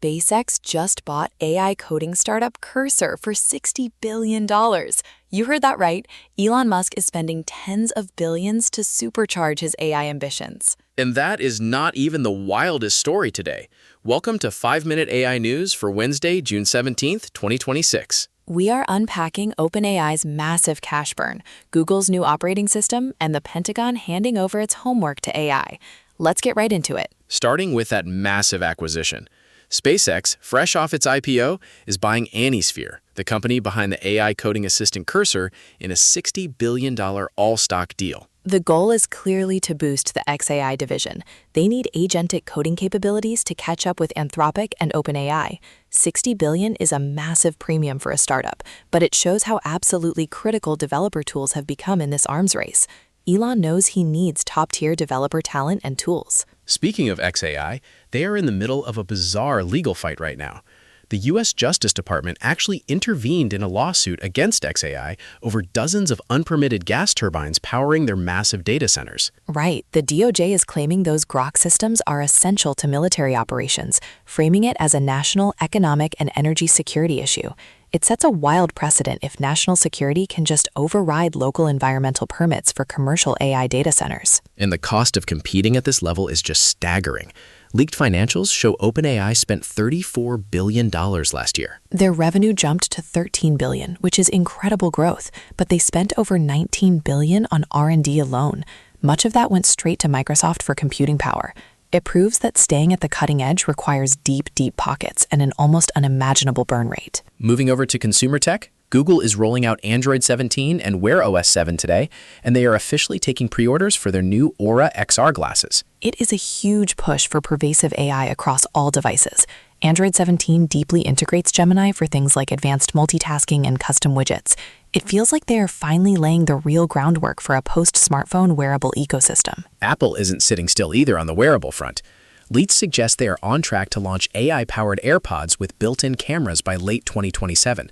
SpaceX just bought AI coding startup Cursor for $60 billion. You heard that right. Elon Musk is spending tens of billions to supercharge his AI ambitions. And that is not even the wildest story today. Welcome to 5-Minute AI News for Wednesday, June 17th, 2026. We are unpacking OpenAI's massive cash burn, Google's new operating system, and the Pentagon handing over its homework to AI. Let's get right into it. Starting with that massive acquisition. SpaceX, fresh off its IPO, is buying Anisphere, the company behind the AI coding assistant Cursor, in a $60 billion all-stock deal. The goal is clearly to boost the XAI division. They need agentic coding capabilities to catch up with Anthropic and OpenAI. $60 billion is a massive premium for a startup, but it shows how absolutely critical developer tools have become in this arms race. Elon knows he needs top-tier developer talent and tools. Speaking of XAI, they are in the middle of a bizarre legal fight right now. The U.S. Justice Department actually intervened in a lawsuit against XAI over dozens of unpermitted gas turbines powering their massive data centers. Right. The DOJ is claiming those Grok systems are essential to military operations, framing it as a national economic and energy security issue. It sets a wild precedent if national security can just override local environmental permits for commercial AI data centers. And the cost of competing at this level is just staggering. Leaked financials show OpenAI spent $34 billion last year. Their revenue jumped to $13 billion, which is incredible growth, but they spent over $19 billion on R&D alone. Much of that went straight to Microsoft for computing power. It proves that staying at the cutting edge requires deep pockets and an almost unimaginable burn rate. Moving over to consumer tech, Google is rolling out Android 17 and Wear OS 7 today, and they are officially taking pre-orders for their new Aura XR glasses. It is a huge push for pervasive AI across all devices. Android 17 deeply integrates Gemini for things like advanced multitasking and custom widgets. It feels like they are finally laying the real groundwork for a post-smartphone wearable ecosystem. Apple isn't sitting still either on the wearable front. Leaks suggest they are on track to launch AI-powered AirPods with built-in cameras by late 2027.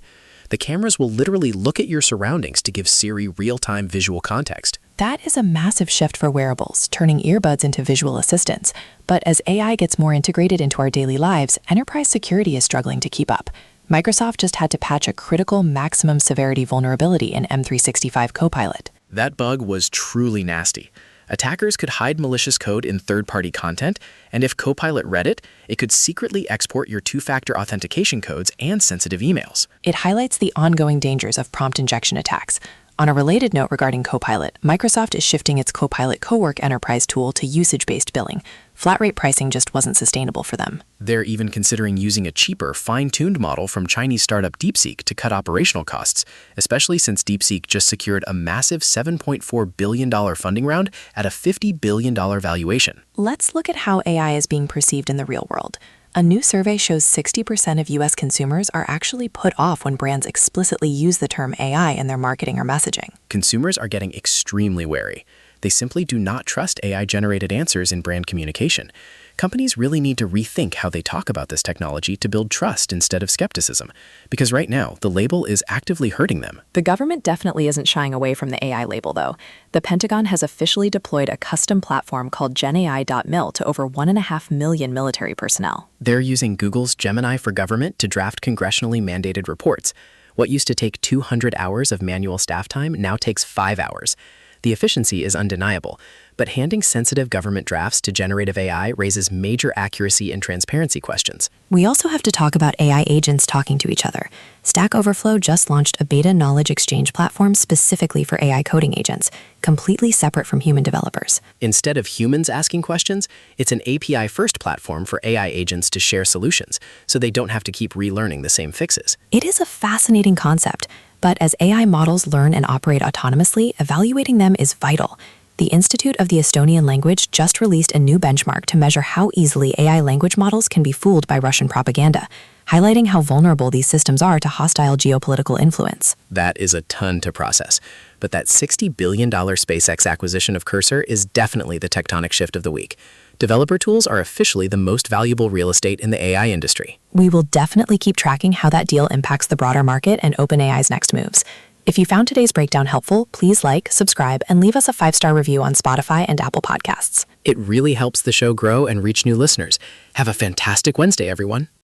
The cameras will literally look at your surroundings to give Siri real-time visual context. That is a massive shift for wearables, turning earbuds into visual assistants. But as AI gets more integrated into our daily lives, enterprise security is struggling to keep up. Microsoft just had to patch a critical maximum severity vulnerability in M365 Copilot. That bug was truly nasty. Attackers could hide malicious code in third-party content, and if Copilot read it, it could secretly export your two-factor authentication codes and sensitive emails. It highlights the ongoing dangers of prompt injection attacks. On a related note regarding Copilot, Microsoft is shifting its Copilot Cowork enterprise tool to usage-based billing. Flat-rate pricing just wasn't sustainable for them. They're even considering using a cheaper, fine-tuned model from Chinese startup DeepSeek to cut operational costs, especially since DeepSeek just secured a massive $7.4 billion funding round at a $50 billion valuation. Let's look at how AI is being perceived in the real world. A new survey shows 60% of U.S. consumers are actually put off when brands explicitly use the term AI in their marketing or messaging. Consumers are getting extremely wary. They simply do not trust AI-generated answers in brand communication. Companies really need to rethink how they talk about this technology to build trust instead of skepticism, because right now, the label is actively hurting them. The government definitely isn't shying away from the AI label, though. The Pentagon has officially deployed a custom platform called GenAI.mil to over 1.5 million military personnel. They're using Google's Gemini for Government to draft congressionally mandated reports. What used to take 200 hours of manual staff time now takes 5 hours. The efficiency is undeniable, but handing sensitive government drafts to generative AI raises major accuracy and transparency questions. We also have to talk about AI agents talking to each other. Stack Overflow just launched a beta knowledge exchange platform specifically for AI coding agents, completely separate from human developers. Instead of humans asking questions, it's an API-first platform for AI agents to share solutions, so they don't have to keep relearning the same fixes. It is a fascinating concept. But as AI models learn and operate autonomously, evaluating them is vital. The Institute of the Estonian Language just released a new benchmark to measure how easily AI language models can be fooled by Russian propaganda, highlighting how vulnerable these systems are to hostile geopolitical influence. That is a ton to process. But that $60 billion SpaceX acquisition of Cursor is definitely the tectonic shift of the week. Developer tools are officially the most valuable real estate in the AI industry. We will definitely keep tracking how that deal impacts the broader market and OpenAI's next moves. If you found today's breakdown helpful, please like, subscribe, and leave us a 5-star review on Spotify and Apple Podcasts. It really helps the show grow and reach new listeners. Have a fantastic Wednesday, everyone.